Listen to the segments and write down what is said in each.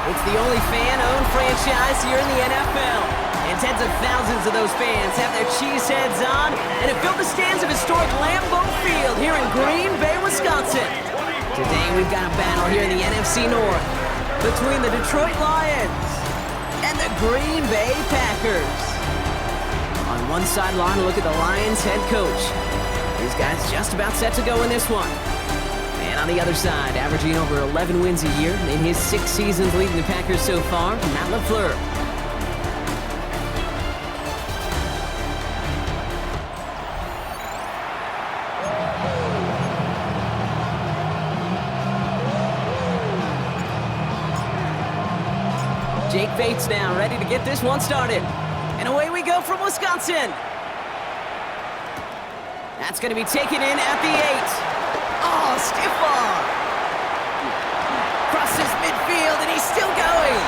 It's the only fan-owned franchise here in the NFL. And tens of thousands of those fans have their cheeseheads on and have filled the stands of historic Lambeau Field here in Green Bay, Wisconsin. Today we've got a battle here in the NFC North between the Detroit Lions and the Green Bay Packers. On one sideline, look at the Lions head coach. These guys just about set to go in this one. And on the other side, averaging over 11 wins a year in his 6 seasons leading the Packers so far, Matt LaFleur. Jake Bates now, ready to get this one started. And away we go from Wisconsin. That's going to be taken in at the 8. Oh, stiff arm. Crosses midfield, and he's still going.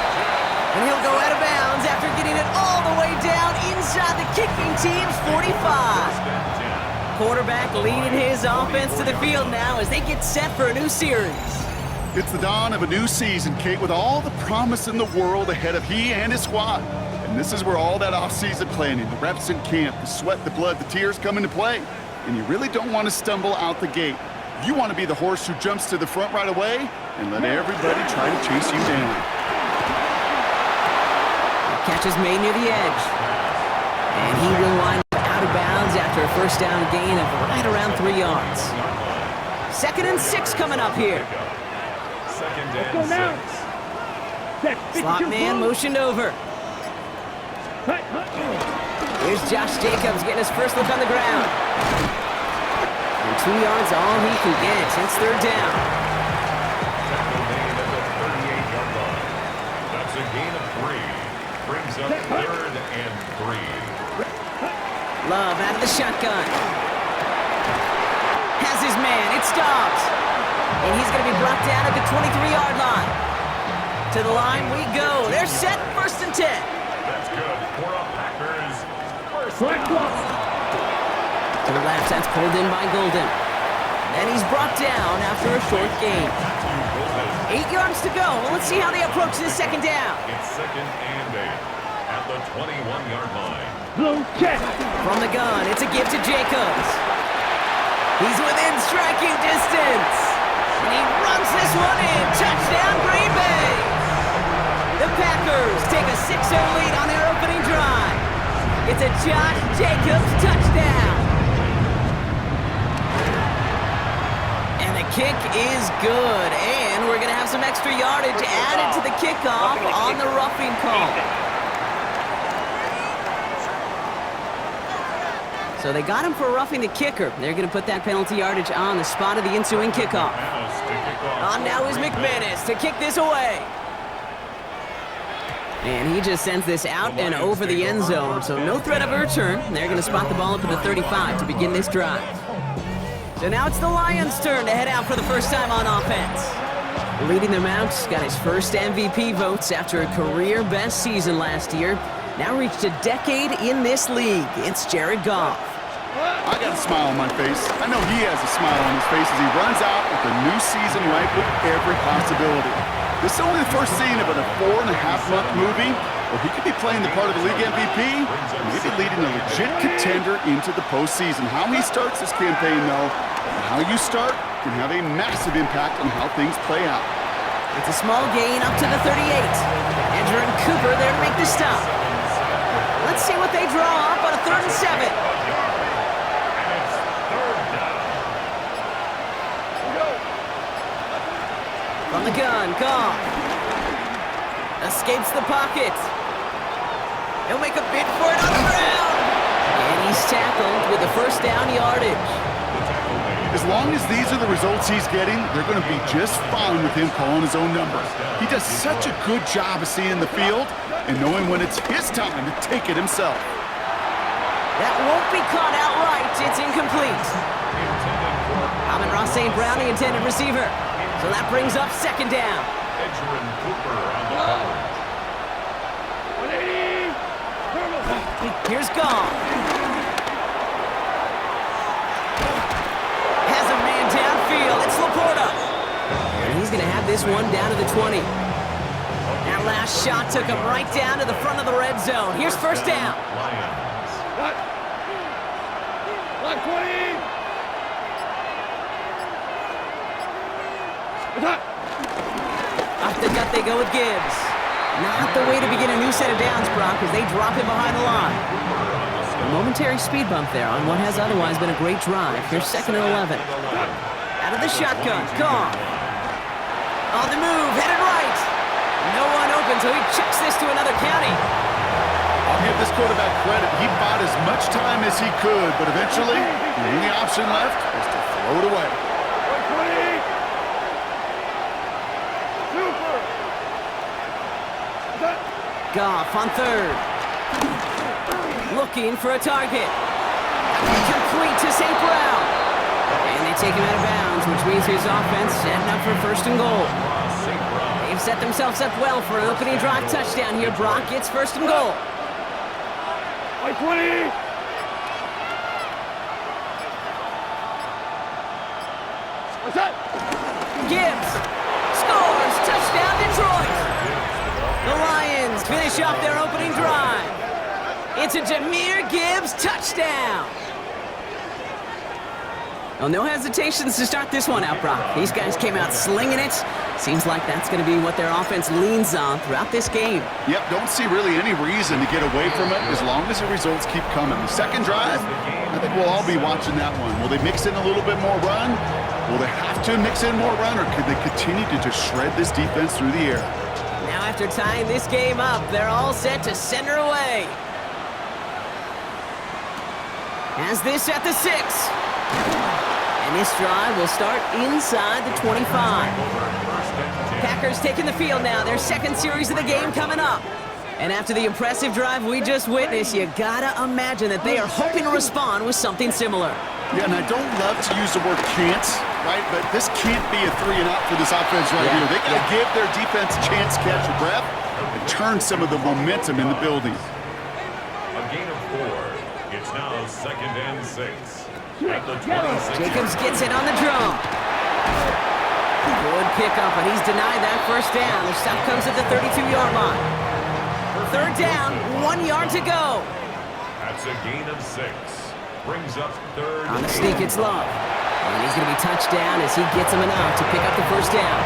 And he'll go out of bounds after getting it all the way down inside the kicking team's 45. Quarterback leading his offense to the field now as they get set for a new series. It's the dawn of a new season, Kate, with all the promise in the world ahead of he and his squad. And this is where all that off-season planning, the reps in camp, the sweat, the blood, the tears come into play. And you really don't want to stumble out the gate. You want to be the horse who jumps to the front right away and let everybody try to chase you down. Catch is made near the edge. And he will wind up out of bounds after a first down gain of right around 3 yards. 2nd and 6 coming up here. Let's go now. Slot man motioned over. Here's Josh Jacobs getting his first look on the ground. And 2 yards all he can get. It's 3rd down. That's a gain of 3. Brings up 3rd and 3. Love out of the shotgun. Has his man. It stops. And he's going to be brought down at the 23-yard line. To the line we go. They're set 1st and 10. That's good for a Packers first down. To the left, that's pulled in by Golden. And he's brought down after a short gain. 8 yards to go. Let's see how they approach this 2nd down. It's 2nd and 8 at the 21-yard line. Blow check. From the gun, it's a give to Jacobs. He's within striking distance. And he runs this one in. Touchdown, Green Bay. The Packers take a 6-0 lead on their opening drive. It's a Josh Jacobs touchdown. And the kick is good. And we're going to have some extra yardage added to the kickoff on the roughing call. So they got him for roughing the kicker. They're going to put that penalty yardage on the spot of the ensuing kickoff. On now is McManus to kick this away. And he just sends this out and over the end zone, so no threat of a return. They're going to spot the ball up at the 35 to begin this drive. So now it's the Lions' turn to head out for the first time on offense. Leading them out, got his first MVP votes after a career-best season last year. Now reached a decade in this league. It's Jared Goff. I got a smile on my face. I know he has a smile on his face as he runs out with a new season ripe with every possibility. This is only the first scene of a 4.5-month movie where he could be playing the part of the league MVP, maybe leading a legit contender into the postseason. How he starts this campaign, though, and how you start can have a massive impact on how things play out. It's a small gain up to the 38. Andrew and Cooper there to make the stop. Let's see what they draw up on a 3rd and 7. From the gun, Goff. Escapes the pocket. He'll make a bid for it on the ground. And he's tackled with the first down yardage. As long as these are the results he's getting, they're going to be just fine with him calling his own number. He does such a good job of seeing the field and knowing when it's his time to take it himself. That won't be caught outright. It's incomplete. Amon-Ra St. Brown, the intended receiver. So that brings up 2nd down. Here's Goff. Has a man downfield. It's Laporta. And he's going to have this one down to the 20. That last shot took him right down to the front of the red zone. Here's first down. Lions. Cut. 120. Cut. Off the gut they go with Gibbs. Not the way to begin a new set of downs, Brock, as they drop him behind the line. A momentary speed bump there on what has otherwise been a great drive. Here's second and 11. Out of the shotgun, Goff. On the move, headed right. No one open, so he chucks this to another county. I'll give this quarterback credit. He bought as much time as he could, but eventually, the only option left was to throw it away. 120. Super. Cut. Goff on third. Looking for a target. Complete to St. Brown. And they take him out of bounds, which means his offense setting up for first and goal. They've set themselves up well for an opening drive touchdown here. Brock gets first and goal. 120. What's that? Gibbs scores. Touchdown, Detroit. The Lions finish off their opening drive. It's a Jahmyr Gibbs touchdown. Well, no hesitations to start this one out, Brock. These guys came out slinging it. Seems like that's going to be what their offense leans on throughout this game. Yep, don't see really any reason to get away from it as long as the results keep coming. The second drive, I think we'll all be watching that one. Will they mix in a little bit more run? Will they have to mix in more run, or could they continue to just shred this defense through the air? Now after tying this game up, they're all set to send her away. As this at the 6. And this drive will start inside the 25. Packers taking the field now. Their second series of the game coming up. And after the impressive drive we just witnessed, you gotta imagine that they are hoping to respond with something similar. Yeah, and I don't love to use the word can't, right? But this can't be a 3-and-out for this offense right here. They gotta give their defense a chance to catch a breath and turn some of the momentum in the building. A gain of 4. It's now second and 6. At the 26. Jacobs gets it on the drum. Good pickup, and he's denied that first down. The stop comes at the 32-yard line. Third down, 1 yard to go. That's a gain of 6. Brings up third. On the sneak, it's Love. And he's going to be touched down as he gets him enough to pick up the first down.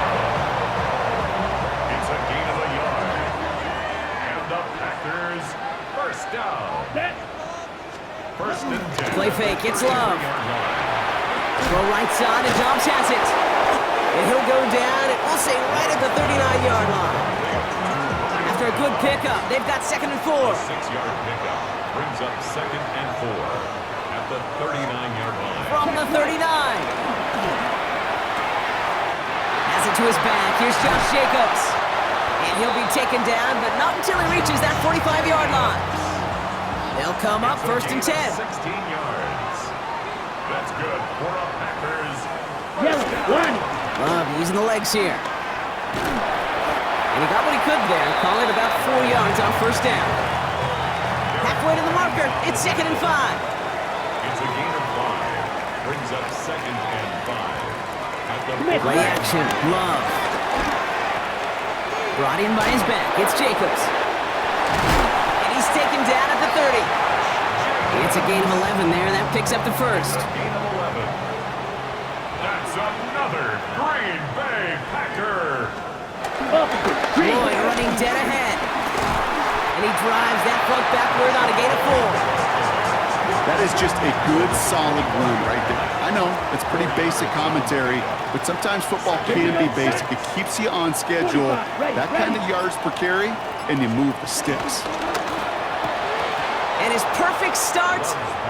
It's a gain of a yard. And the Packers first down. First and 10. Play fake, it's Love. Throw right side, and Dobbs has it. And he'll go down, and we'll say right at the 39-yard line. After a good pickup, they've got second and 4. 6-yard pickup brings up second and 4 at the 39-yard line. From the 39. Has it to his back. Here's Josh Jacobs. And he'll be taken down, but not until he reaches that 45-yard line. They'll come up first and 10. 16 yards. That's good for a Packers. Love using the legs here. And he got what he could there. Call it about 4 yards on first down. Halfway to the marker. It's second and 5. It's a gain of 5. Brings up second and 5 at the Play action. Love. Brought in by his back. It's Jacobs. And he's taken down at the 30. It's a gain of 11 there. That picks up the first. gain of 11. That's another Green Bay Packer. Lloyd running dead ahead. And he drives that front backward on a gain of 4. That is just a good, solid run right there. I know, it's pretty basic commentary, but sometimes football can be basic. It keeps you on schedule, that kind of yards per carry, and you move the sticks. And his perfect start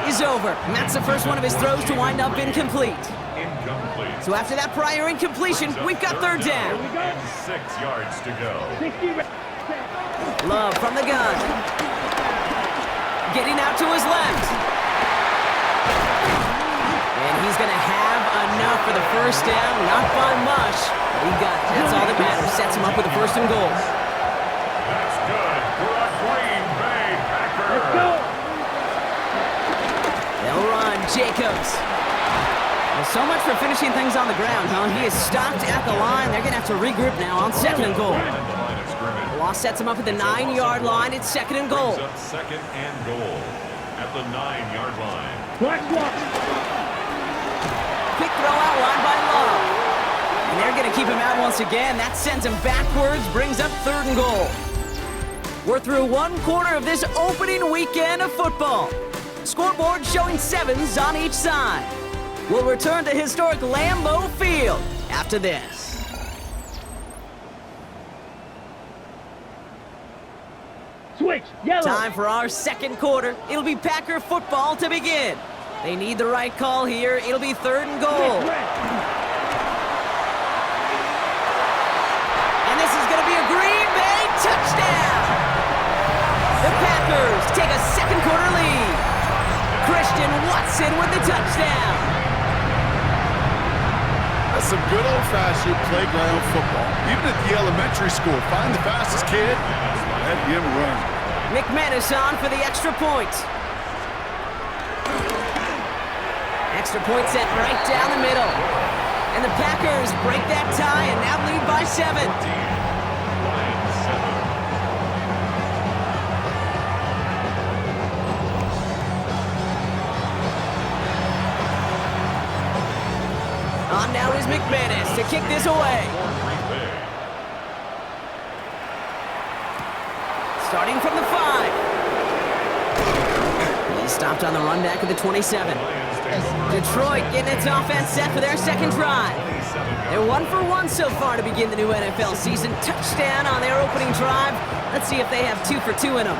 is over. And that's the first one of his throws to wind up incomplete. Incomplete. So after that prior incompletion, we've got third down. And 6 yards to go. Love from the gun. Getting out to his left. And he's going to have enough for the first down. Not by much, but he got it. That's all that matters. Sets him up with a first and goal. That's good for a Green Bay Packer. Let's go. They'll run. Jacobs. Well, so much for finishing things on the ground, huh? He is stopped at the line. They're going to have to regroup now on second and goal. And the line of scrimmage. scrimmage. The loss sets him up at the 9-yard line. It's second and goal. Brings up second and goal at the 9-yard line. Quick throw out line by Love. And they're going to keep him out once again. That sends him backwards, brings up third and goal. We're through one quarter of this opening weekend of football. Scoreboard showing 7s on each side. We'll return to historic Lambeau Field after this. Switch, yellow. Time for our second quarter. It'll be Packer football to begin. They need the right call here. It'll be third and goal. And this is going to be a Green Bay touchdown. The Packers take a second quarter lead. Christian Watson with the touchdown. That's some good old-fashioned playground football. Even at the elementary school, find the fastest kid, let him run. McManus on for the extra point. Extra point set right down the middle. And the Packers break that tie and now lead by 7. Lions 7. On now is McManus to kick this away. Starting from the 5. He stopped on the run back at the 27. Detroit getting its offense set for their second drive. They're 1 for 1 so far to begin the new NFL season. Touchdown on their opening drive. Let's see if they have 2 for 2 in them.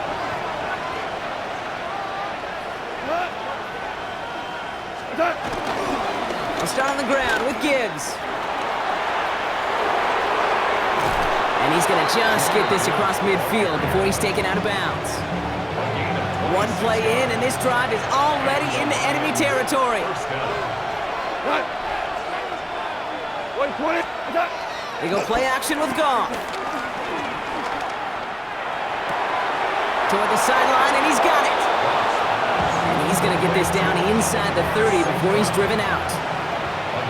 They'll start on the ground with Gibbs. And he's going to just get this across midfield before he's taken out of bounds. One play in, and this drive is already into enemy territory. They go play action with Goff. Toward the sideline, and he's got it. And he's going to get this down inside the 30 before he's driven out.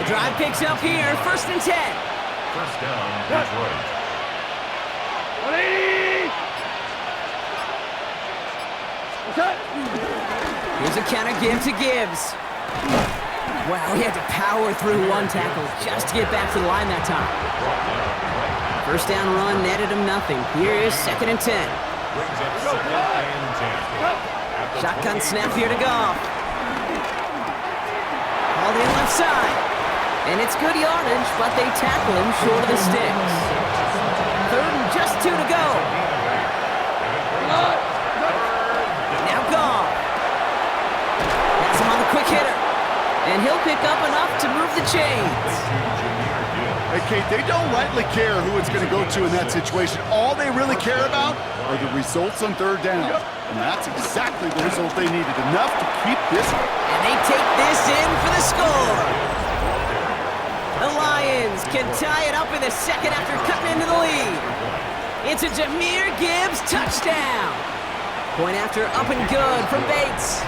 The drive picks up here, 1st and 10. First down, Detroit. 180! Here's a counter give to Gibbs. Wow, he had to power through one tackle just to get back to the line that time. First down run netted him nothing. Here is 2nd and 10. Brings up second and 10. Shotgun snap here to Goff. Called in left side. And it's good yardage, but they tackle him short of the sticks. 3rd and just 2 to go. Now Goff. Has him on the quick hitter. And he'll pick up enough to move the chains. Hey, Kate, they don't lightly care who it's going to go to in that situation. All they really care about are the results on 3rd down. And that's exactly the result they needed. Enough to keep this. And they take this in for the score. The Lions can tie it up in the second after cutting into the lead. It's a Jahmyr Gibbs touchdown. Point after up and good from Bates.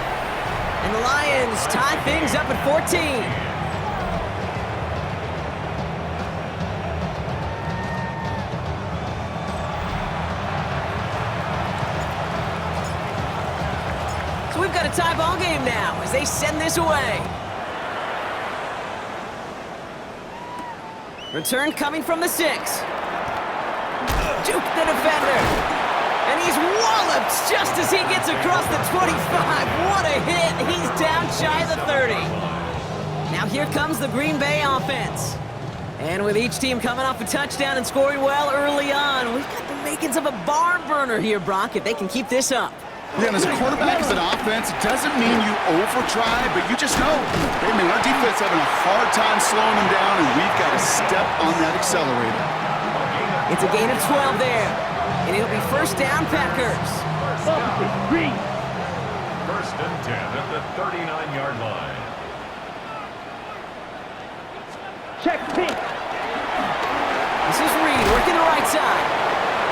And the Lions tie things up at 14. So we've got a tie ball game now as they send this away. Return coming from the 6. Juke the defender. And he's walloped just as he gets across the 25. What a hit. He's down shy of the 30. Now here comes the Green Bay offense. And with each team coming off a touchdown and scoring well early on, we've got the makings of a barn burner here, Brock, if they can keep this up. Yeah, and as a quarterback, as an offense, it doesn't mean you over-try, but you just know, hey, man, our defense having a hard time slowing them down, and we've got to step on that accelerator. It's a gain of 12 there, and it'll be 1st down, Packers. First and 10 at the 39-yard line. Check pitch. This is Reed working the right side.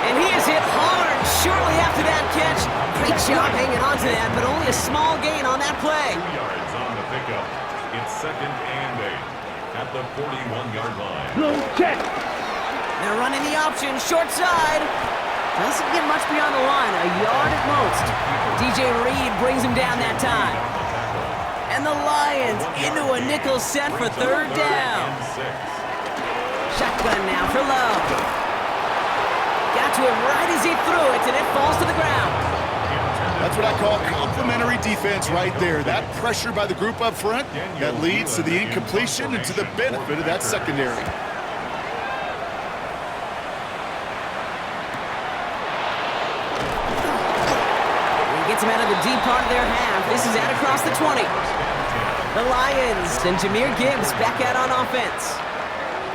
And he is hit hard shortly after that catch. Great job hanging on to that, but only a small gain on that play. 2 yards on the pickup. It's 2nd and 8 at the 41-yard line. Blow check. They're running the option, short side. Doesn't get much beyond the line, a yard at most. DJ Reed brings him down that time. And the Lions into a nickel set for third down. Shotgun now for Love. Got to him right as he threw it, and it falls to the ground. That's what I call complimentary defense right there. That pressure by the group up front, that leads to the incompletion and to the benefit of that secondary. Gets him out of the deep part of their half. This is out across the 20. The Lions and Jahmyr Gibbs back out on offense.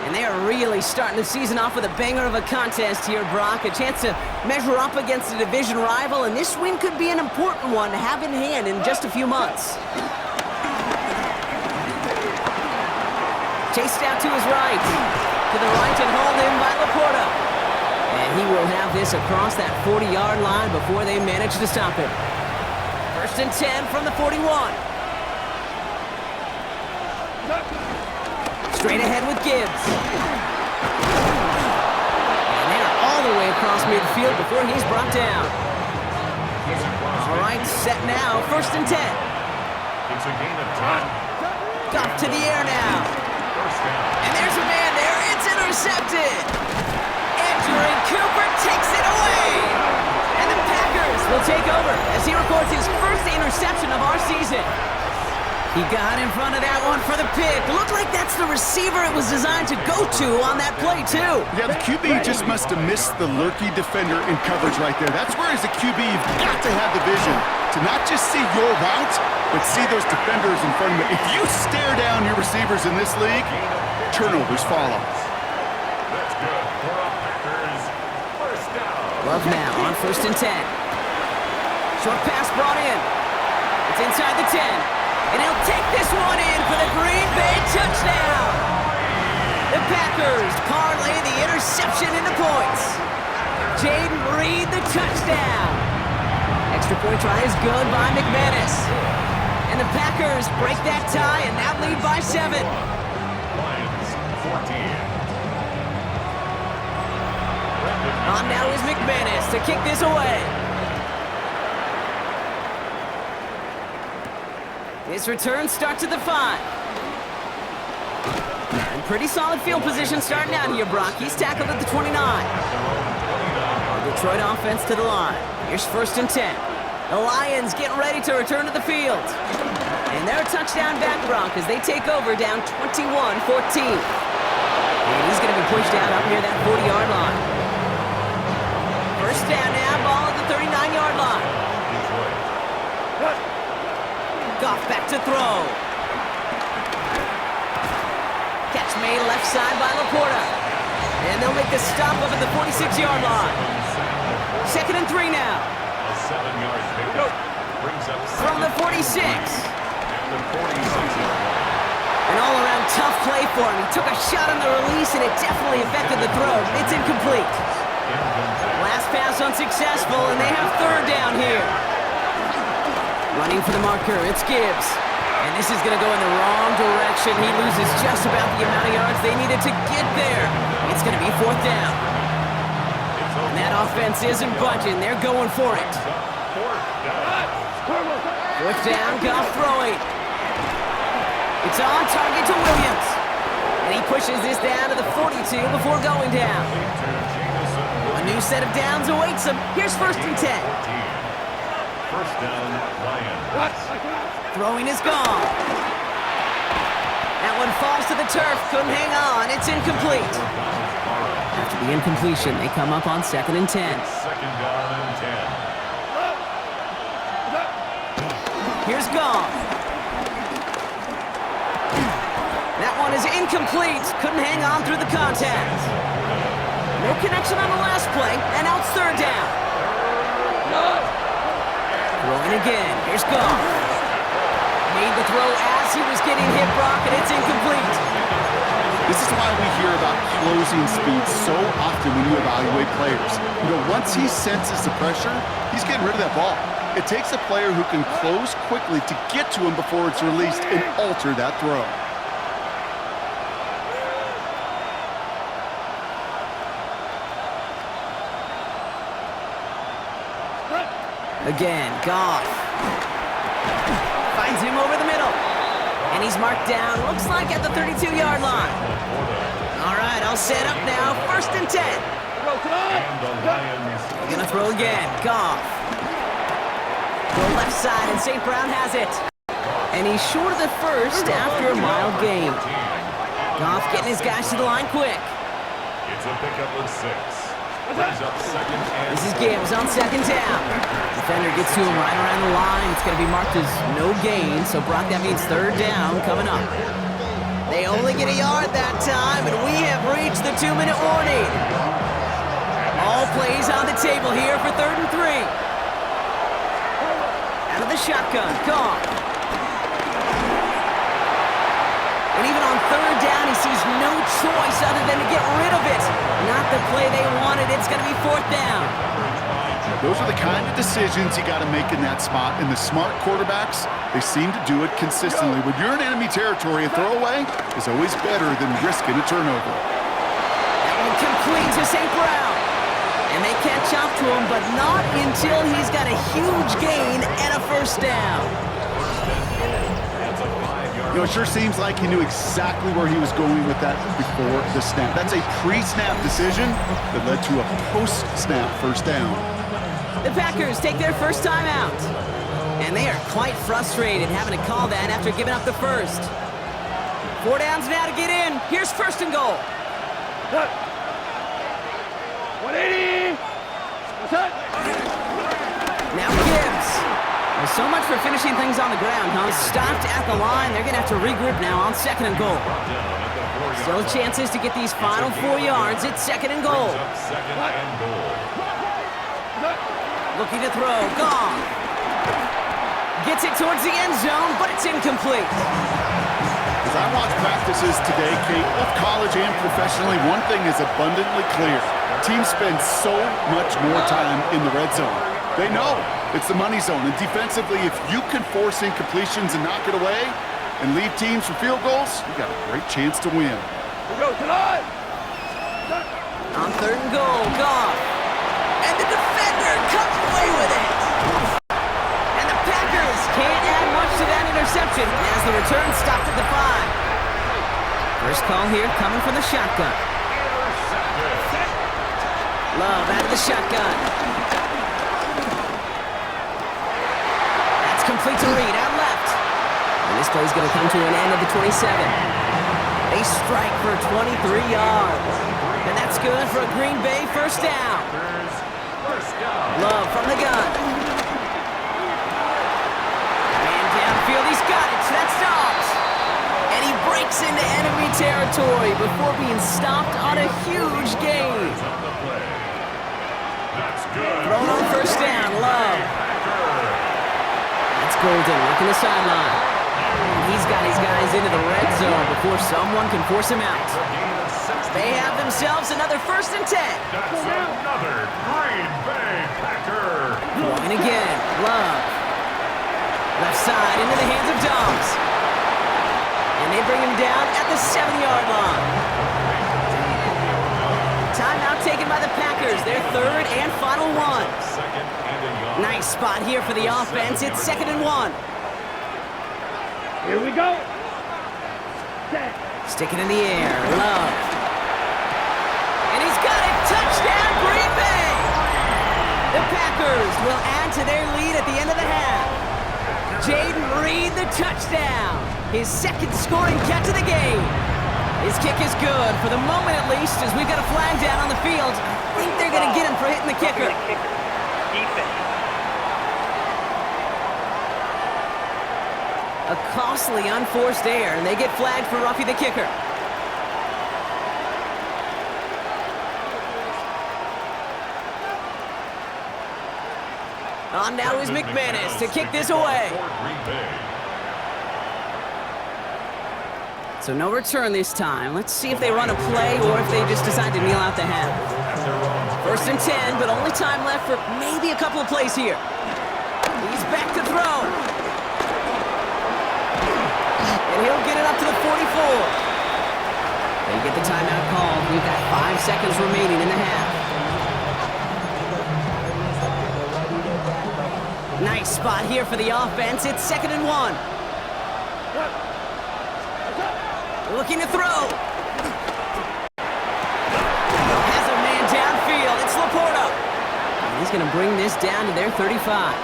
And they are really starting the season off with a banger of a contest here, Brock. A chance to measure up against a division rival, and this win could be an important one to have in hand in just a few months. Chased out to his right. To the right and hauled in by Laporta. And he will have this across that 40-yard line before they manage to stop him. First and 10 from the 41. Straight ahead with Gibbs. And they're all the way across midfield before he's brought down. All right, set now. First and 10. It's a gain of 10. Off to the air now. And there's a man there. It's intercepted. And Cooper takes it away. And the Packers will take over as he records his first interception of our season. He got in front of that one for the pick. Looked like that's the receiver it was designed to go to on that play, too. Yeah, the QB just must have missed the lurky defender in coverage right there. That's where, as a QB, you've got to have the vision to not just see your route, but see those defenders in front of you. If you stare down your receivers in this league, turnovers follow. That's good for a Packers first down. Love now on first and 10. Short pass brought in. It's inside the 10. And he'll take this one in for the Green Bay touchdown. The Packers parlay the interception into points. Jaden Reed the touchdown. Extra point try is good by McManus. And the Packers break that tie and now lead by 7. Lions 14. On now is McManus to kick this away. His return starts at the 5. And pretty solid field position starting out here, Brock. He's tackled at the 29. Detroit offense to the line. Here's first and 10. The Lions getting ready to return to the field. And they're a touchdown back, Brock, as they take over down 21-14. And he's going to be pushed out up near that 40-yard line. First down now, ball at the 39-yard line. Goff back to throw. Catch made left side by Laporta. And they'll make the stop up at the 46-yard line. Second and 3 now. A 7-yard pickup brings up From the 46. at the 46-yard line. An all-around tough play for him. He took a shot on the release, and it definitely affected the throw. It's incomplete. Last pass unsuccessful, and they have third down here. Running for the marker, it's Gibbs. And this is going to go in the wrong direction. He loses just about the amount of yards they needed to get there. It's going to be fourth down. And that offense isn't budging. They're going for it. Fourth down, Goff throwing. It's on target to Williams. And he pushes this down to the 42 before going down. A new set of downs awaits him. Here's first and 10. First down, Lions. Throwing is gone. That one falls to the turf. Couldn't hang on. It's incomplete. After the incompletion, they come up on second and 10. Second down and 10. Here's Goff. That one is incomplete. Couldn't hang on through the contact. No connection on the last play, and now it's third down. Throwing again. Here's Goff. Made the throw as he was getting hit, Brock, and it's incomplete. This is why we hear about closing speed so often when you evaluate players. You know, once he senses the pressure, he's getting rid of that ball. It takes a player who can close quickly to get to him before it's released and alter that throw. Again, Goff. Finds him over the middle. And he's marked down, looks like at the 32-yard line. All right, all set up now. 1st and 10. They're gonna throw again. Goff. Go left side, and St. Brown has it. And he's short of the first after a mild gain. Goff getting his guys to the line quick. It's a pickup of 6. Brings up 2nd and This is Gibbs on 2nd down. Defender gets to him right around the line. It's going to be marked as no gain, so Brock, that means 3rd down coming up. They only get a yard that time, and we have reached the 2-minute warning. All plays on the table here for 3rd and 3. Out of the shotgun, Goff. And even on 3rd down, he sees no choice other than to get rid of it. Not the play they wanted. It's going to be 4th down. Those are the kind of decisions you got to make in that spot. And the smart quarterbacks, they seem to do it consistently. When you're in enemy territory, a throwaway is always better than risking a turnover. That one complete to St. Brown. And they catch up to him, but not until he's got a huge gain and a 1st down. You know, it sure seems like he knew exactly where he was going with that before the snap. That's a pre-snap decision that led to a post-snap 1st down. The Packers take their first time out. And they are quite frustrated having to call that after giving up the first. 4 downs now to get in. Here's 1st and goal. 180. What's up? Now Gibbs. Well, so much for finishing things on the ground, huh? Stopped at the line. They're going to have to regroup now on 2nd and goal. Still chances to get these final 4 yards. It's 2nd and goal. Looking to throw. Gone. Gets it towards the end zone, but it's incomplete. As I watch practices today, Kate, both college and professionally, one thing is abundantly clear. Teams spend so much more time in the red zone. They know it's the money zone. And defensively, if you can force incompletions and knock it away and leave teams for field goals, you got a great chance to win. Go tonight. On 3rd and goal, Goff. And the defender comes away with it. And the Packers can't add much to that interception as the return stopped at the 5. First call here coming from the shotgun. Love out of the shotgun. That's complete to Reed out left. And this play's going to come to an end of the 27. They strike for 23 yards. And that's good for a Green Bay 1st down. Love from the gun. Man downfield, he's got it. That stops. And he breaks into enemy territory before being stopped on a huge gain. Thrown on 1st down, Love. That's Golden working the sideline. He's got his guys into the red zone before someone can force him out. They have themselves another 1st and 10. That's another Green Bay Packer. Going again, Love. Left side into the hands of Dobbs. And they bring him down at the 7-yard line. Timeout taken by the Packers, their 3rd and final one. Nice spot here for the offense. It's 2nd and 1. Here we go. Set. Stick it in the air, Love. And he's got it. Touchdown, Green Bay. The Packers will add to their lead at the end of the half. Jaden Reed, the touchdown. His 2nd scoring catch of the game. His kick is good, for the moment at least, as we've got a flag down on the field. I think they're going to get him for hitting the kicker. A costly unforced error, and they get flagged for roughing the kicker. On now is McManus to kick this away. So no return this time. Let's see if they run a play or if they just decide to kneel out the half. 1st and 10, but only time left for maybe a couple of plays here. He's back to throw. And he'll get it up to the 44. They get the timeout called. We've got 5 seconds remaining in the half. Nice spot here for the offense. It's 2nd and 1. Looking to throw. Has a man downfield. It's Laporta. And he's going to bring this down to their 35.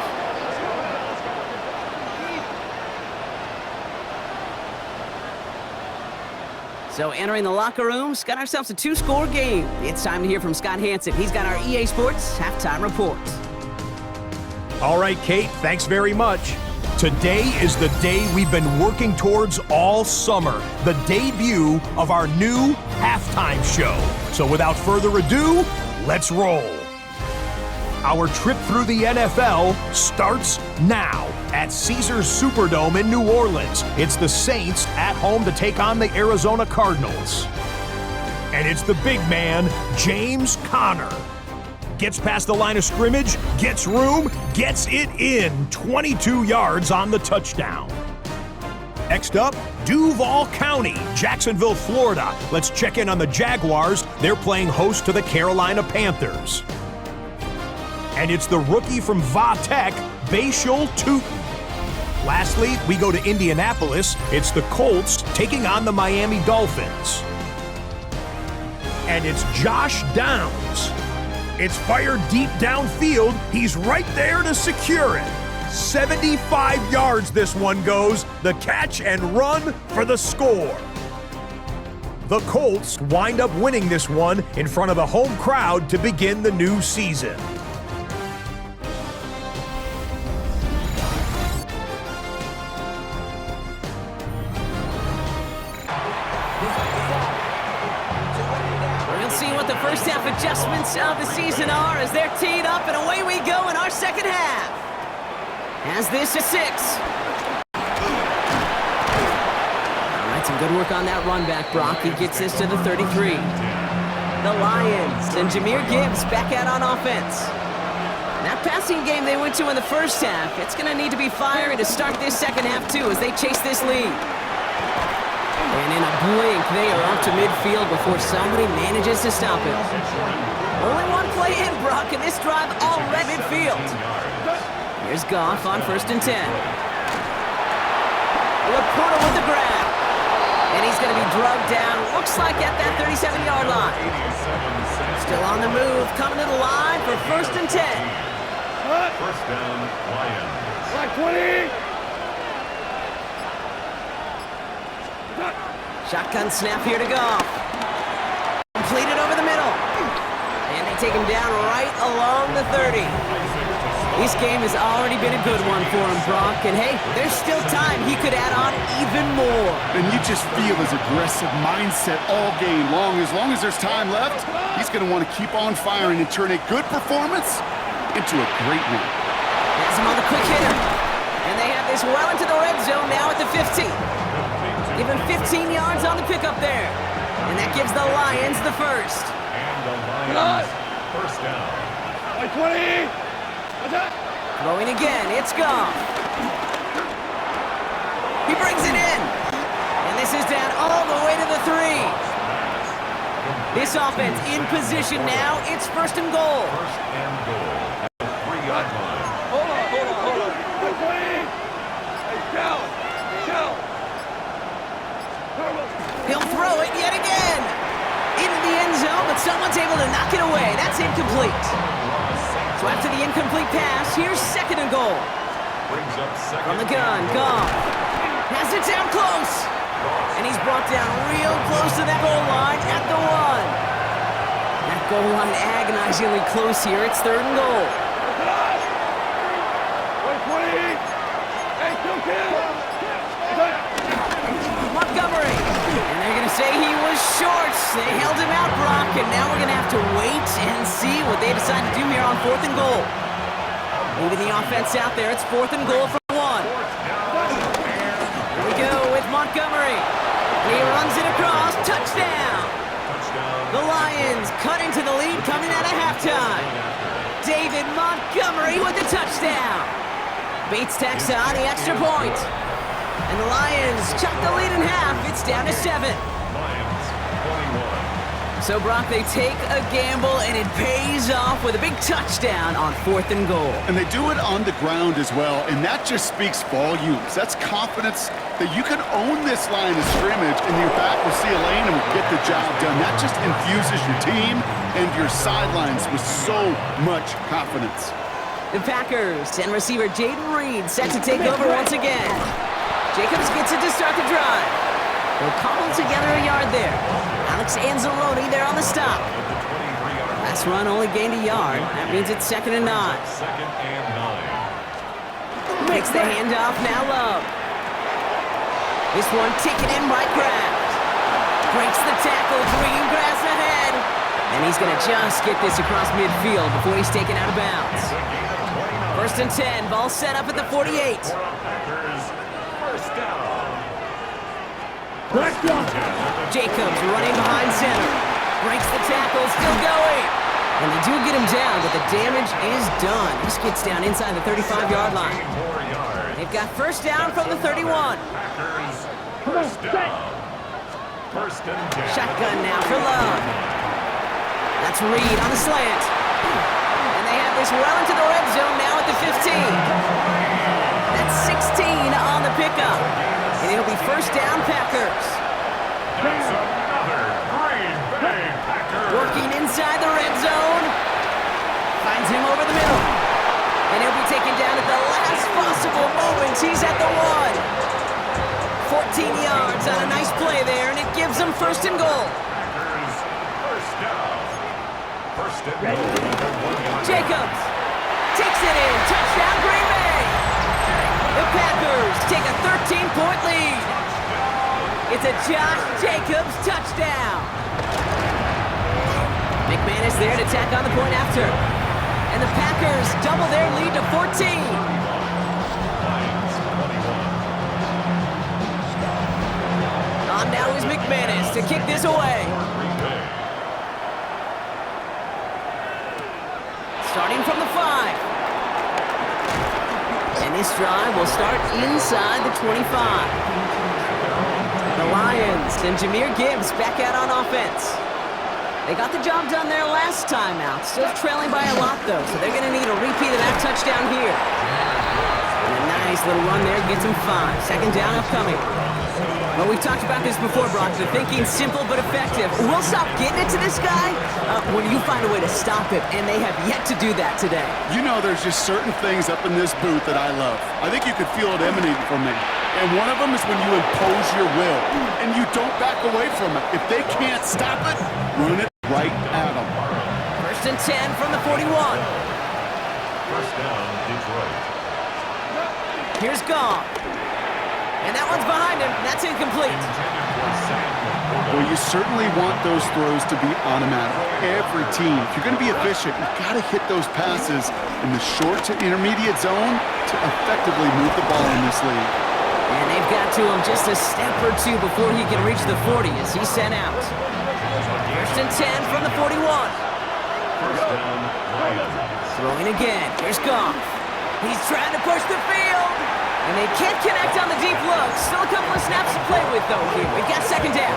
So entering the locker rooms, got ourselves a 2-score game. It's time to hear from Scott Hansen. He's got our EA Sports halftime report. All right, Kate, thanks very much. Today is the day we've been working towards all summer, the debut of our new halftime show. So without further ado, let's roll. Our trip through the NFL starts now at Caesars Superdome in New Orleans. It's the Saints at home to take on the Arizona Cardinals. And it's the big man, James Conner. Gets past the line of scrimmage, gets room, gets it in, 22 yards on the touchdown. Next up, Duval County, Jacksonville, Florida. Let's check in on the Jaguars. They're playing host to the Carolina Panthers. And it's the rookie from Va-Tech, Bashal Tootin. Lastly, we go to Indianapolis. It's the Colts taking on the Miami Dolphins. And it's Josh Downs. It's fired deep downfield. He's right there to secure it. 75 yards this one goes. The catch and run for the score. The Colts wind up winning this one in front of a home crowd to begin the new season. First half adjustments of the season are as they're teed up, and away we go in our second half. As this is 6. All right, some good work on that run back, Brock. He gets this to the 33. The Lions and Jahmyr Gibbs back out on offense. That passing game they went to in the first half, it's going to need to be fiery to start this second half, too, as they chase this lead. And in a blink, they are up to midfield before somebody manages to stop it. Only one play in, Brock, and this drive already midfield. Here's Goff on 1st and 10. Laporta with the grab. And he's going to be drugged down, looks like at that 37-yard line. Still on the move, coming to the line for 1st and 10. First down, Lions. Like 20. Shotgun snap here to Goff. Completed over the middle. And they take him down right along the 30. This game has already been a good one for him, Brock. And hey, there's still time. He could add on even more. And you just feel his aggressive mindset all game long. As long as there's time left, he's going to want to keep on firing and turn a good performance into a great one. Has him on the quick hitter. And they have this well into the red zone now at the 15. Give him 15 yards on the pickup there. And that gives the Lions the first. And the Lions, first down. Like 20. Throwing again, it's Goff. He brings it in. And this is down all the way to the 3. This offense in position now. It's 1st and goal. First and goal at the 3-yard line. Hold on. Like 20. Hey, Cal. He'll throw it yet again. Into the end zone, but someone's able to knock it away. That's incomplete. So after the incomplete pass, here's 2nd and goal. Brings up second. From the gun, Goff. Has it down close. And he's brought down real close to that goal line at the 1. That goal line agonizingly close here. It's 3rd and goal. Like 20. Hey, kill. Montgomery. And they're going to say he was short. They held him out, Brock, and now we're going to have to wait and see what they decide to do here on 4th and goal. Moving the offense out there. It's 4th and goal for 1. Here we go with Montgomery. He runs it across. Touchdown. The Lions cut into the lead coming out of halftime. David Montgomery with the touchdown. Bates tacks on the extra point. And the Lions chop the lead in half. It's down to 7. Lions 21, So, Brock, they take a gamble, and it pays off with a big touchdown on 4th and goal. And they do it on the ground as well, and that just speaks volumes. That's confidence that you can own this line of scrimmage, and your back will see a lane and will get the job done. That just infuses your team and your sidelines with so much confidence. The Packers and receiver Jaden Reed set to take over once again. Jacobs gets it to start the drive. They'll cobble together a yard there. Alex Anzalone there on the stop. Last run only gained a yard. That means it's 2nd and 9. Makes the handoff, now Love. This one taken in by Kraft. Breaks the tackle, green grass ahead. And he's going to just get this across midfield before he's taken out of bounds. 1st and 10, ball set up at the 48. Jacobs running behind center. Breaks the tackle, still going. And they do get him down, but the damage is done. This gets down inside the 35-yard line. They've got 1st down from the 31. Shotgun now for Love. That's Reed on the slant. And they have this well into the red zone now at the 15. That's 16 on the pickup. And it'll be 1st down, Packers. That's another Green Bay Packers. Working inside the red zone. Finds him over the middle. And he'll be taken down at the last possible moment. He's at the 1. 14 yards on a nice play there, and it gives them 1st and goal. Packers, 1st down. 1st and goal. Jacobs takes it in. Touchdown, Green Bay. The Packers take a 13-point lead. It's a Josh Jacobs touchdown. McManus there to tack on the point after. And the Packers double their lead to 14. On now is McManus to kick this away. Starting from the 5. And this drive will start inside the 25. The Lions and Jahmyr Gibbs back out on offense. They got the job done there last time out. Still trailing by a lot, though, so they're going to need a repeat of that touchdown here. And a nice little run there gets them 5. 2nd down upcoming. Well, we've talked about this before, Brock. The thinking's simple but effective. We'll stop getting it to this guy when you find a way to stop him, and they have yet to do that today. You know, there's just certain things up in this booth that I love. I think you could feel it emanating from me. And one of them is when you impose your will, and you don't back away from it. If they can't stop it, run it right at them. 1st and 10 from the 41. 1st down, Detroit. Here's Goff. And that one's behind him. That's incomplete. Well, you certainly want those throws to be automatic. Every team, if you're going to be efficient, you've got to hit those passes in the short to intermediate zone to effectively move the ball in this league. And they've got to him just a step or two before he can reach the 40 as he's sent out. 1st and 10 from the 41. 1st down, Lions. Throwing again. Here's Goff. He's trying to push the field. And they can't connect on the deep look. Still a couple of snaps to play with, though, here. We've got 2nd down.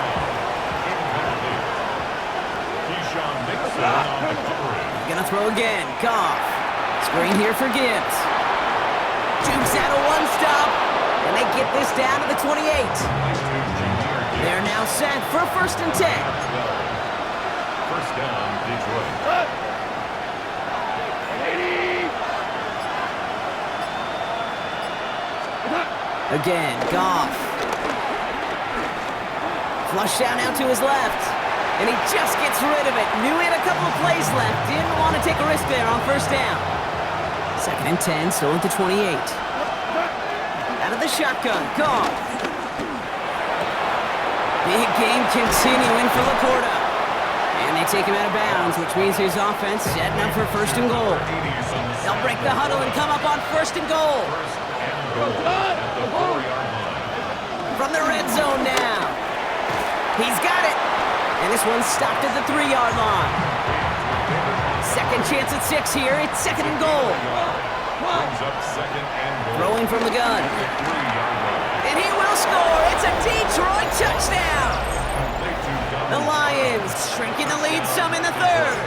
Gonna throw again. Goff. Screen here for Gibbs. Jukes out a 1-stop. And they get this down to the 28. They're now set for 1st and 10. 1st down, Detroit. Again, Goff. Flush down out to his left. And he just gets rid of it. Knew he had a couple of plays left. Didn't want to take a risk there on 1st down. 2nd and 10, still at the 28. Out of the shotgun, Goff. Big game continuing for Laporta. And they take him out of bounds, which means his offense setting up for 1st and goal. They'll break the huddle and come up on 1st and goal. From the red zone now. He's got it. And this one's stopped at the 3-yard line. 2nd chance at 6 here. It's 2nd and goal. Throwing from the gun. And he will score. It's a Detroit touchdown. The Lions shrinking the lead some in the third.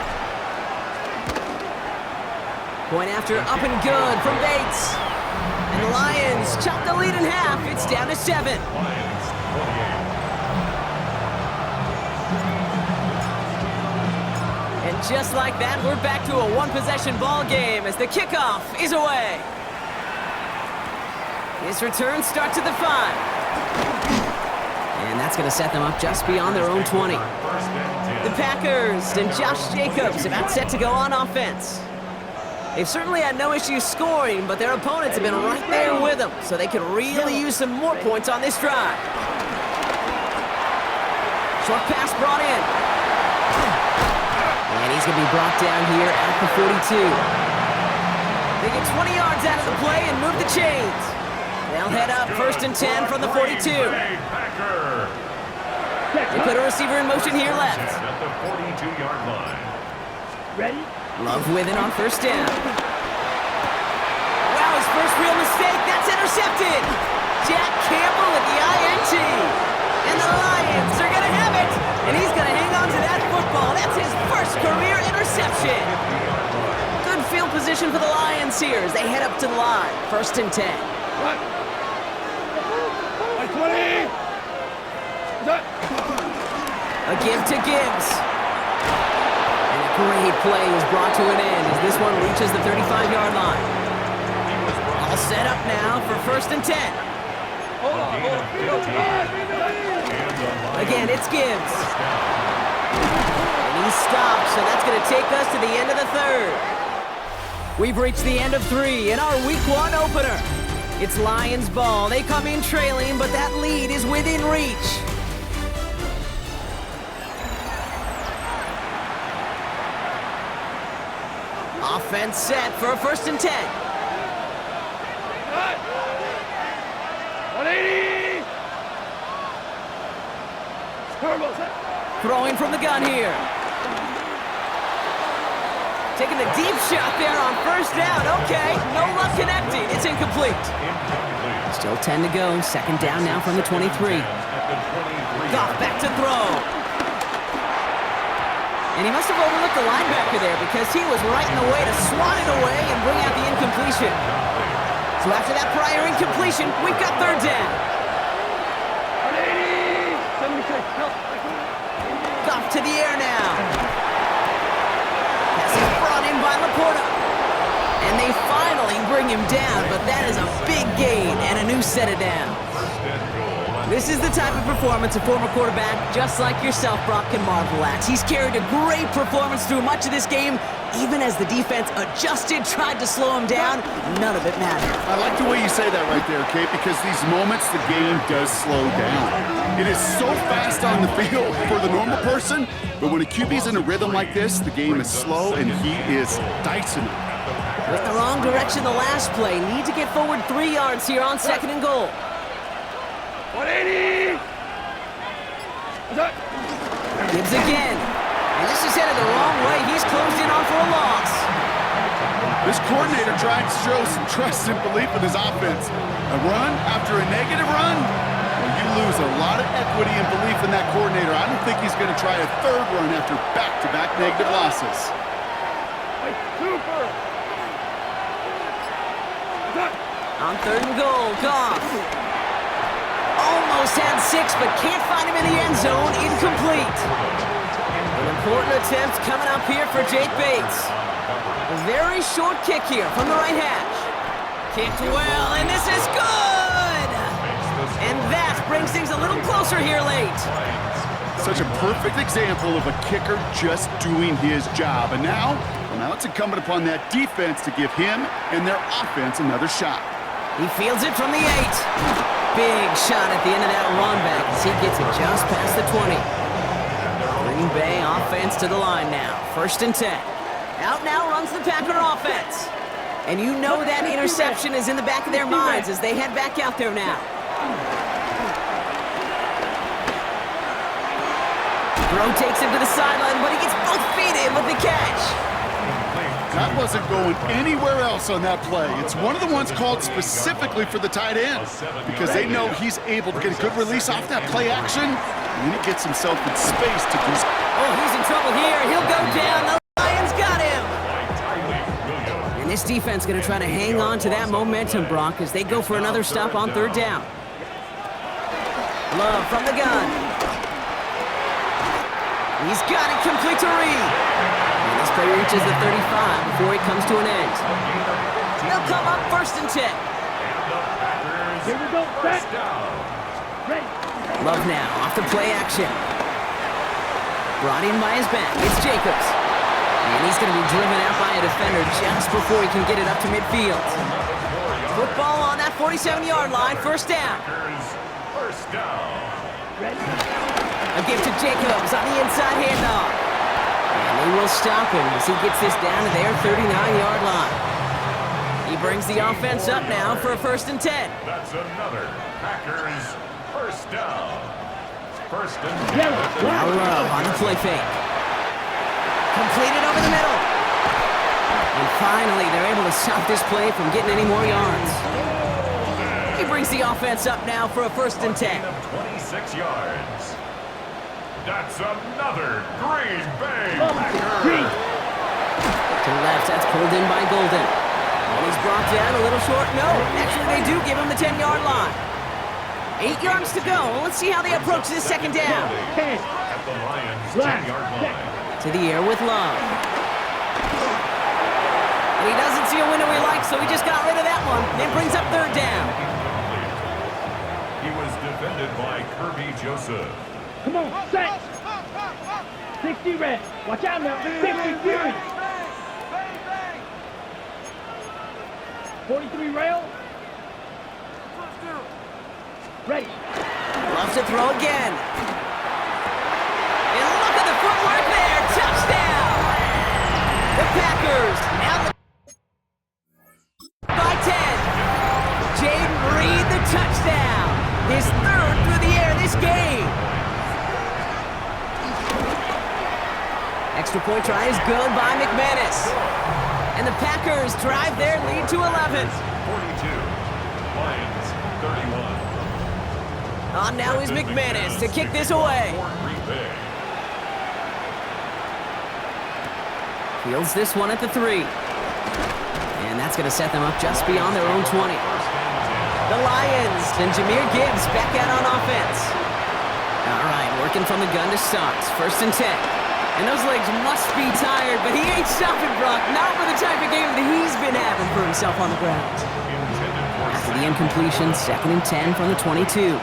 Point after up and good from Bates. And the Lions chop the lead in half. It's down to 7. Lions 28. And just like that, we're back to a one-possession ball game as the kickoff is away. His return starts at the 5. And that's going to set them up just beyond their own 20. The Packers and Josh Jacobs about set to go on offense. They've certainly had no issues scoring, but their opponents have been right there with them, so they could really use some more points on this drive. Short pass brought in. And he's going to be brought down here at the 42. They get 20 yards out of the play and move the chains. They'll head up 1st and 10 from the 42. They put a receiver in motion here left. At the 42-yard line. Ready? Love with it on 1st down. Wow, his first real mistake. That's intercepted. Jack Campbell with the INT. And the Lions are going to have it. And he's going to hang on to that football. That's his first career interception. Good field position for the Lions here as they head up to the line. 1st and 10. What? My 20! A give to Gibbs. And a great play is brought to an end as this one reaches the 35-yard line. All set up now for 1st and 10. Hold on. Again, it's Gibbs. And he stops, so that's going to take us to the end of the third. We've reached the end of 3 in our Week 1 opener. It's Lions ball. They come in trailing, but that lead is within reach. Offense set for a 1st and 10. 180! Turbo set. Throwing from the gun here. Taking the deep shot there on 1st down. Okay, no luck connecting. It's incomplete. Still 10 to go. 2nd down now from the 23. Goff back to throw. And he must have overlooked the linebacker there because he was right in the way to swat it away and bring out the incompletion. So after that prior incompletion, we've got 3rd down. 180! 76. Help. Goff to the air now. Pass is brought in by Laporta. And they finally bring him down, but that is a big gain and a new set of downs. This is the type of performance a former quarterback just like yourself, Brock, can marvel at. He's carried a great performance through much of this game. Even as the defense adjusted, tried to slow him down, none of it mattered. I like the way you say that right there, Kate, because these moments the game does slow down. It is so fast on the field for the normal person, but when a QB's in a rhythm like this, the game is slow and he is dicing it. Went the wrong direction the last play. Need to get forward 3 yards here on 2nd and goal. 180! Gibbs again. And this is headed the wrong way. He's closed in on for a loss. This coordinator tried to show some trust and belief in his offense. A run after a negative run, well, you lose a lot of equity and belief in that coordinator. I don't think he's going to try a 3rd run after back-to-back negative losses. Super! On 3rd and goal, Goff. Almost had 6, but can't find him in the end zone. Incomplete. An important attempt coming up here for Jake Bates. A very short kick here from the right hash. Kicked well, and this is good! And that brings things a little closer here late. Such a perfect example of a kicker just doing his job. And now it's incumbent upon that defense to give him and their offense another shot. He fields it from the 8. Big shot at the end of that run back as he gets it just past the 20. Green Bay offense to the line now. 1st and 10. Out now runs the Packer offense. And you know that interception is in the back of their minds as they head back out there now. Throw takes him to the sideline, but he gets both feet in with the catch. That wasn't going anywhere else on that play. It's one of the ones called specifically for the tight end because they know he's able to get a good release off that play action. And then he gets himself in space to do... Oh, he's in trouble here. He'll go down. The Lions got him. And this defense going to try to hang on to that momentum, Brock, as they go for another stop on third down. Love from the gun. He's got it complete to Reed. And this play reaches the 35 before it comes to an end. They'll come up 1st and 10. Here we go, back. Ready. Love now, off the play action. Brought in by his back, it's Jacobs. And he's going to be driven out by a defender just before he can get it up to midfield. Football on that 47-yard line, 1st down. First down. A give to Jacobs on the inside handoff. And they will stop him as he gets this down to their 39-yard line. He brings the offense up now for a 1st and 10. That's another Packers first down. 1st and 10. Now Love on the play fake. Completed over the middle. And finally, they're able to stop this play from getting any more yards. He brings the offense up now for a 1st and 10. 26 yards. That's another Green Bay Green. To the left, that's pulled in by Golden. And he's brought down a little short. No, actually they do give him the 10-yard line. 8 yards to go. Let's see how they approach this 2nd down. At the Lions' 10-yard line. To the air with Love. And he doesn't see a window he likes, so he just got rid of that one. Then brings up 3rd down. He was defended by Kirby Joseph. Come on, set. 60 red. Watch out now. 50 Fury. 43 rail. Ready. Love to throw again. And look at the footwork there. Touchdown. The Packers now by 10. Jaden Reed the touchdown. His 3rd through the air this game. Extra point try is good by McManus. And the Packers drive their lead to 11. 42. Lions 31. On now is McManus to kick this away. Fields this one at the 3. And that's going to set them up just beyond their own 20. The Lions and Jahmyr Gibbs back out on offense. All right, working from the gun to start. 1st and 10. And those legs must be tired, but he ain't stopping, Brock. Not for the type of game that he's been having for himself on the ground. After the incompletion, 2nd and 10 from the 22.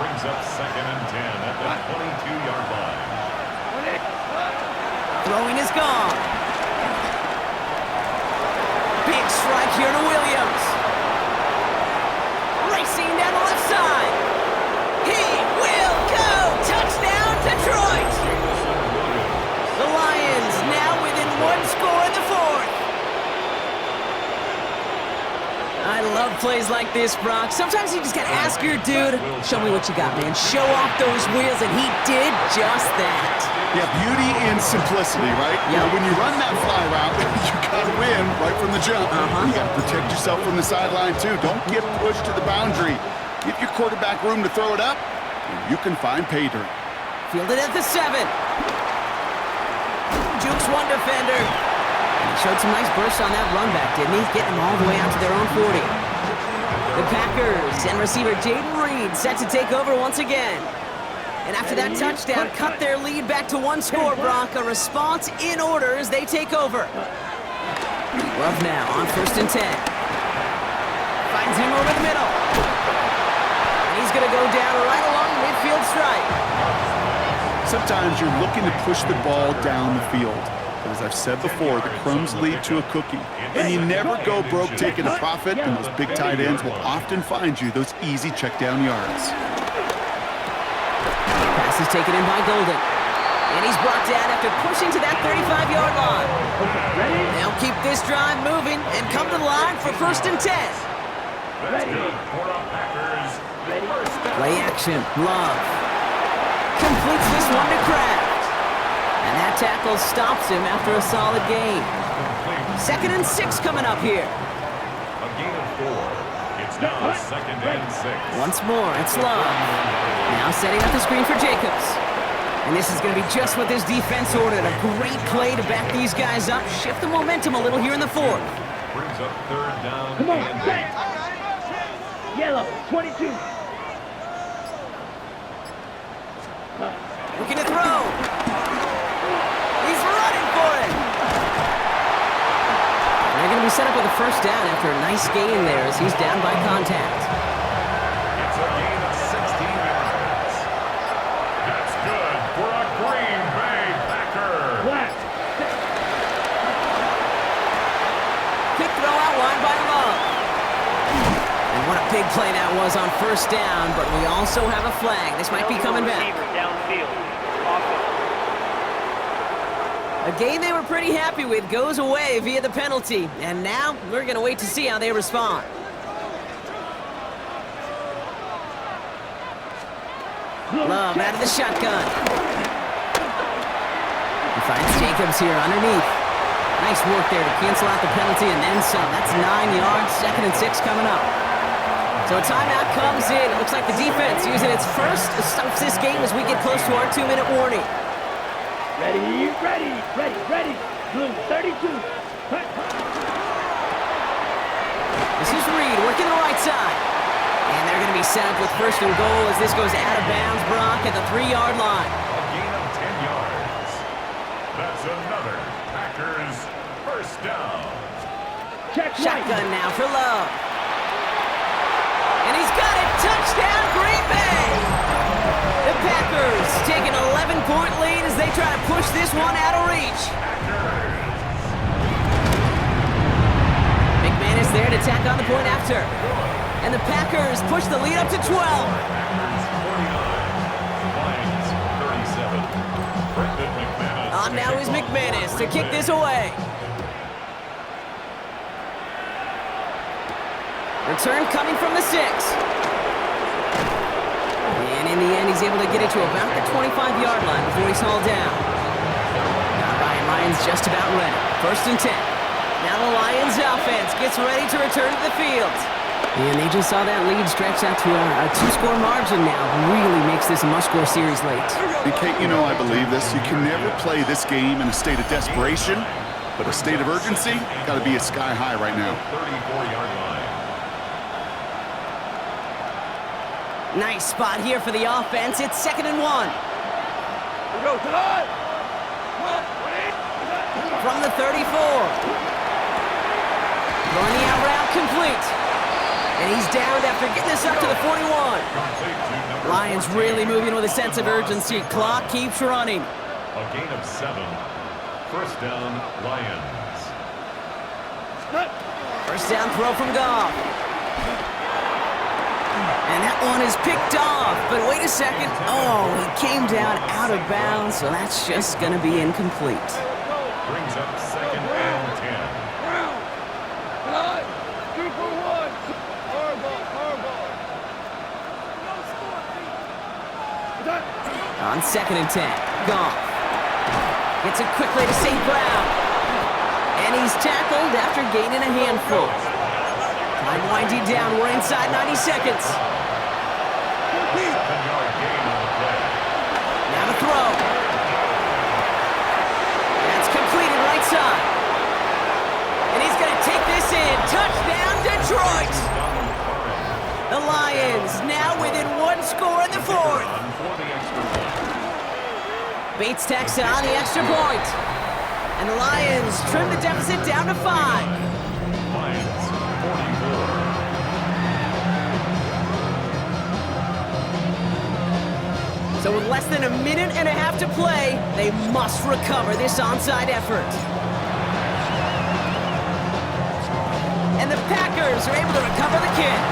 Brings up 2nd and 10 at the 22-yard line. Throwing is gone. Big strike here to Williams. Racing down the left side. He will go. Touchdown, Detroit. The Lions now within 1 score in the 4th. I love plays like this, Brock. Sometimes you just gotta ask your dude, show me what you got, man. Show off those wheels, and he did just that. Yeah, beauty and simplicity, right? Yep. You know, when you run that fly route, you gotta win right from the jump. You gotta protect yourself from the sideline, too. Don't get pushed to the boundary. Give your quarterback room to throw it up, and you can find pay dirt. Fielded at the 7. Jukes one defender. And he showed some nice bursts on that run back, didn't he? Getting them all the way out to their own 40. The Packers and receiver Jaden Reed set to take over once again. And after that touchdown, cut their lead back to 1 score, Brock. A response in order as they take over. Love now on 1st and 10. Finds him over the middle. And he's going to go down right along the midfield stripe. Sometimes you're looking to push the ball down the field. But as I've said before, the crumbs lead to a cookie. And you never go broke taking a profit, and those big tight ends will often find you those easy check down yards. Pass is taken in by Golden. And he's brought down after pushing to that 35-yard line. They'll keep this drive moving and come to the line for 1st and 10. Play action, Love. Completes this one to Kraft. And that tackle stops him after a solid gain. 2nd and 6 coming up here. A gain of 4. It's now 2nd and 6. Once more, it's Love. Now setting up the screen for Jacobs. And this is going to be just what this defense ordered. A great play to back these guys up, shift the momentum a little here in the fourth. Brings up 3rd down. Come on, and set. Yellow, 22. Looking to throw. He's running for it. They're going to be set up with a first down after a nice gain there as he's down by contact. It's a gain of 16 yards. That's good for a Green Bay Packer. Flat. Quick throw out wide by Love. And what a big play that was on first down, but we also have a flag. This might be coming back. Downfield. A game they were pretty happy with goes away via the penalty. And now we're going to wait to see how they respond. Love out of the shotgun. He finds Jacobs here underneath. Nice work there to cancel out the penalty and then some. That's 9 yards, 2nd and 6 coming up. So a timeout comes in. It looks like the defense using its first stops this game as we get close to our 2-minute warning. Ready, ready, ready, ready. Blue, 32. This is Reed working the right side. And they're going to be set up with 1st and goal as this goes out of bounds, Brock, at the 3-yard line. A gain of 10 yards. That's another Packers first down. Check Shotgun now for Love. And he's got it. Touchdown, Green Bay. The Packers take an 11-point lead as they try to push this one out of reach. McManus there to tack on the point after. And the Packers push the lead up to 12. Packers 49, Lions 37. Brendan McManus. On now is McManus to kick this away. Return coming from the 6. And in the end, he's able to get it to about the 25-yard line before he's hauled down. Now Ryan's just about ready. 1st and 10. Now the Lions offense gets ready to return to the field. And they just saw that lead stretch out to a 2-score margin now. Really makes this a must-score series late. And Kate, you know I believe this. You can never play this game in a state of desperation, but a state of urgency got to be at sky high right now. 34-yard line. Nice spot here for the offense. It's 2nd and 1. From the 34. Throwing the out route complete. And he's downed after getting this up to the 41. Lions really moving with a sense of urgency. Clock keeps running. A gain of 7. First down, Lions. First down throw from Goff. And that one is picked off, but wait a second. Oh, he came down out of bounds, so that's just going to be incomplete. Brings up 2nd and 10. On 2nd and 10, Goff gets it quickly to St. Brown. And he's tackled after gaining a handful. Time winding down, we're inside 90 seconds. 7-yard gain on the play. Now the throw. That's completed right side. And he's going to take this in. Touchdown, Detroit! The Lions now within 1 score in the 4th. For the extra point. Bates tacks it on the extra point. And the Lions trim the deficit down to 5. Lions 44. So with less than a minute and a half to play, they must recover this onside effort. And the Packers are able to recover the kick.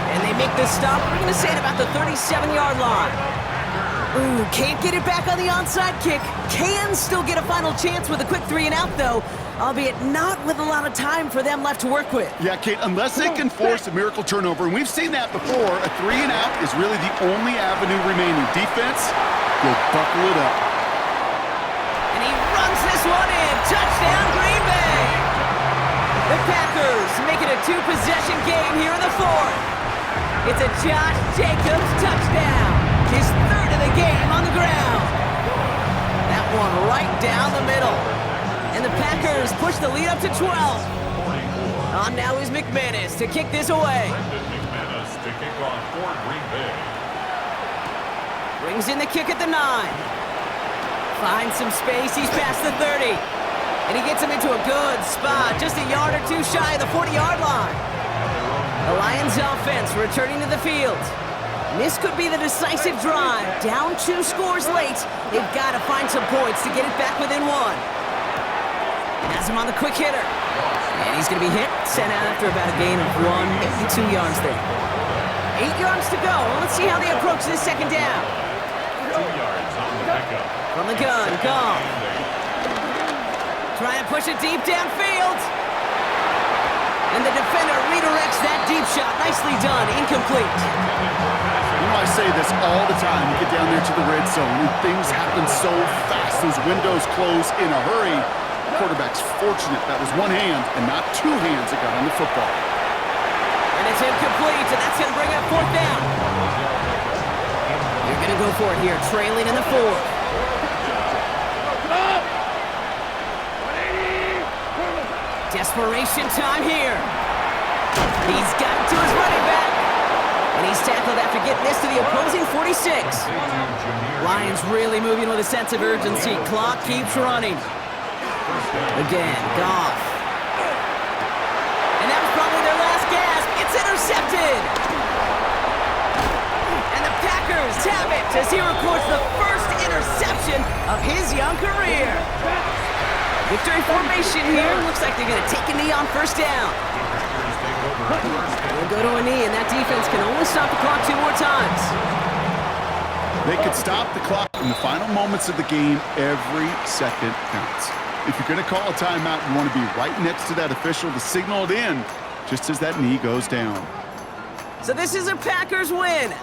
And they make this stop, we're going to say, at about the 37-yard line. Ooh, can't get it back on the onside kick. Can still get a final chance with a quick 3-and-out, though, albeit not with a lot of time for them left to work with. Yeah, Kate, unless they can force a miracle turnover, and we've seen that before, a 3-and-out is really the only avenue remaining. Defense, will buckle it up. And he runs this one in. Touchdown, Green Bay! The Packers make it a a two-possession game here in the fourth. It's a Josh Jacobs touchdown. His third of the game on the ground. That one right down the middle. And the Packers push the lead up to 12. On now is McManus to kick this away. McManus to kick off for Green Bay. Brings in the kick at the 9. Finds some space, he's past the 30. And he gets him into a good spot, just a yard or two shy of the 40-yard line. The Lions offense returning to the field. And this could be the decisive drive. Down 2 scores late. They've got to find some points to get it back within 1. Has him on the quick hitter. And he's going to be hit, sent out after about a gain of 1, maybe 2 yards there. 8 yards to go. Let's see how they approach this second down. 2 yards on the pickup. From the gun, gone. Trying to push it deep downfield. And the defender redirects that deep shot. Nicely done, incomplete. You know, I say this all the time. You get down there to the red zone, and things happen so fast. Those windows close in a hurry. The quarterback's fortunate that was one hand and not 2 hands that got on the football. And it's incomplete, and that's going to bring up 4th down. You're going to go for it here, trailing in the 4th. Desperation time here. He's got it to his running back. And he's tackled after getting this to the opposing 46. Lions really moving with a sense of urgency. Clock keeps running. Again, Goff. And that was probably their last gasp. It's intercepted. And the Packers have it as he records the first interception of his young career. Victory formation here. Looks like they're going to take a knee on 1st down. They'll go to a knee, and that defense can only stop the clock 2 more times. They could stop the clock in the final moments of the game. Every second counts. If you're going to call a timeout, you want to be right next to that official to signal it in just as that knee goes down. So this is a Packers win.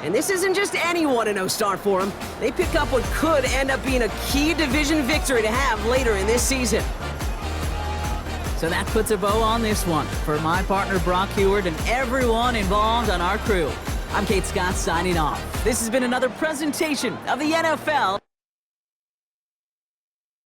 And this isn't just any 1-0 start for them. They pick up what could end up being a key division victory to have later in this season. So that puts a bow on this one. For my partner Brock Heward and everyone involved on our crew, I'm Kate Scott signing off. This has been another presentation of the NFL.